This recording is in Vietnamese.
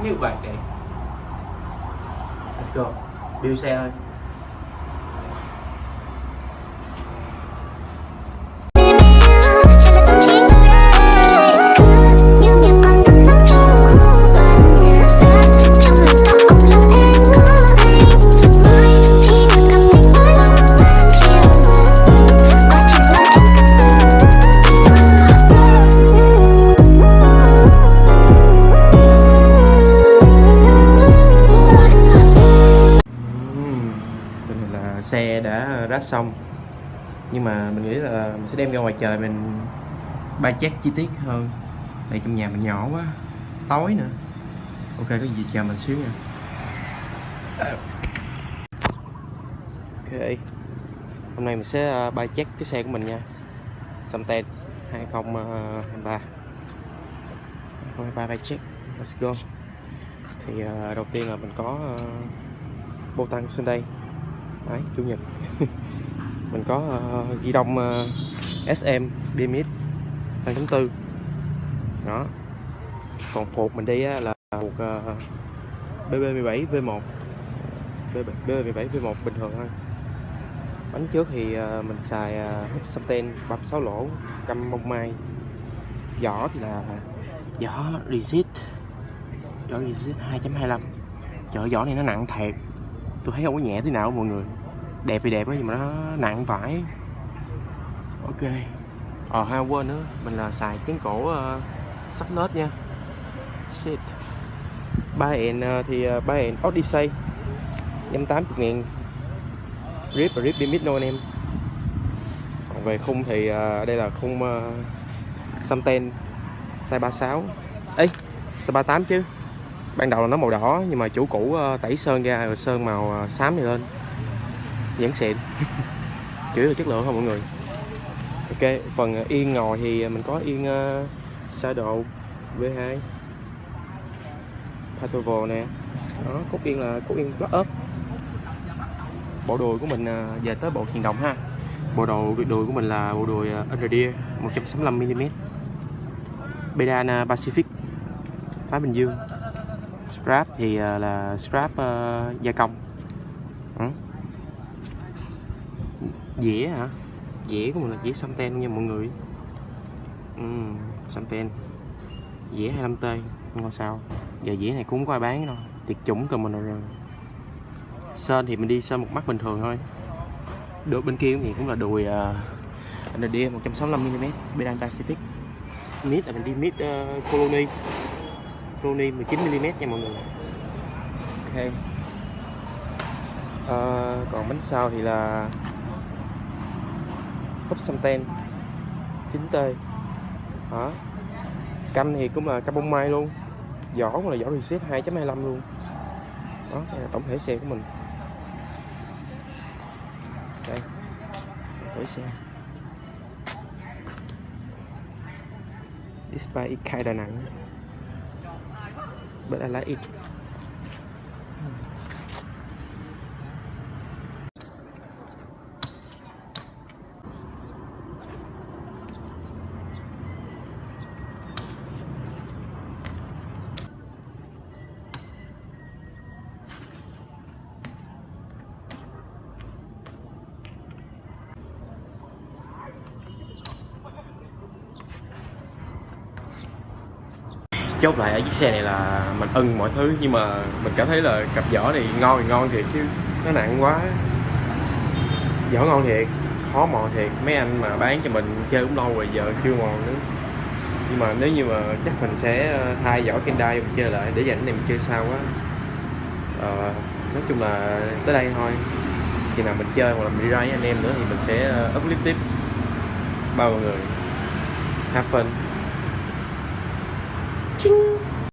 như vậy kìa. Let's go, build xe thôi. Xe đã ráp xong, nhưng mà mình nghĩ là mình sẽ đem ra ngoài trời mình bay check chi tiết hơn. Tại trong nhà mình nhỏ quá, tối nữa. Ok, có gì chờ mình xíu nha. Ok, hôm nay mình sẽ bay check cái xe của mình nha. Samten 2023 bay check. Let's go. Thì đầu tiên là mình có bô tăng trên đây. Đấy, chủ nhật. Mình có ghi đông SM BMX 2.4 đó. Còn phục mình đi là một BB17 V1 BB17 V1 bình thường thôi. Bánh trước thì mình xài hấp Samten 36 lỗ căm bông mai. Vỏ thì là vỏ Resist 2.25. Trời, vỏ này nó nặng thiệt, tôi thấy không có nhẹ thế nào mọi người. Đẹp thì đẹp đó, nhưng mà nó nặng vải. Ok. Hay quên nữa, mình là xài chén cổ sắp nết nha. Shit. Thì Bayern Odyssey 180.000 rip và rip limit thôi anh em. Còn về khung thì đây là khung Samten size 36. Ê, size 38 chứ. Ban đầu là nó màu đỏ, nhưng mà chủ cũ tẩy sơn ra rồi sơn màu xám này lên. Vẫn xịn. Chủ yếu là chất lượng không mọi người. Ok, phần yên ngồi thì mình có yên Shadow V2 Patoval nè. Đó, cốt yên là cốt yên Black Up. Bộ đùi của mình về tới bộ truyền động ha. Bộ đùi của mình là bộ đùi Underdeer 165mm Bedan Pacific phá Bình Dương. Strap thì là strap gia công. Dĩa hả? Dĩa của mình là dĩa Samten nha mọi người. Samten dĩa 25T ngon sao. Giờ dĩa này cũng không có ai bán đâu, tiệt chủng từ mình rồi. Sơn thì mình đi sơn một mắt bình thường thôi. Đùi bên kia thì cũng là đùi ND 165mm Bedan Pacific. Mid là mình đi mid Colony 19mm nha mọi người. Ok. Còn bánh sau thì là húp Samten 9T đó. Căm thì cũng là căm bông mai luôn. Vỏ cũng là vỏ Resist 2.25 luôn. Đó, đây là tổng thể xe của mình. Đây, tổng thể xe Display X2 Đà Nẵng bên là X. Chốt lại ở chiếc xe này là mình ưng mọi thứ, nhưng mà mình cảm thấy là cặp vỏ này ngon thiệt chứ nó nặng quá. Vỏ ngon thiệt, khó mò thiệt. Mấy anh mà bán cho mình chơi cũng lâu rồi giờ chưa mò nữa. Nhưng mà nếu như mà chắc mình sẽ thay vỏ Kendai mình chơi lại để dành này mình chơi sao quá. Nói chung là tới đây thôi. Khi nào mình chơi hoặc là mình đi ra với anh em nữa thì mình sẽ up clip tiếp. Bao mọi người have fun. Ching.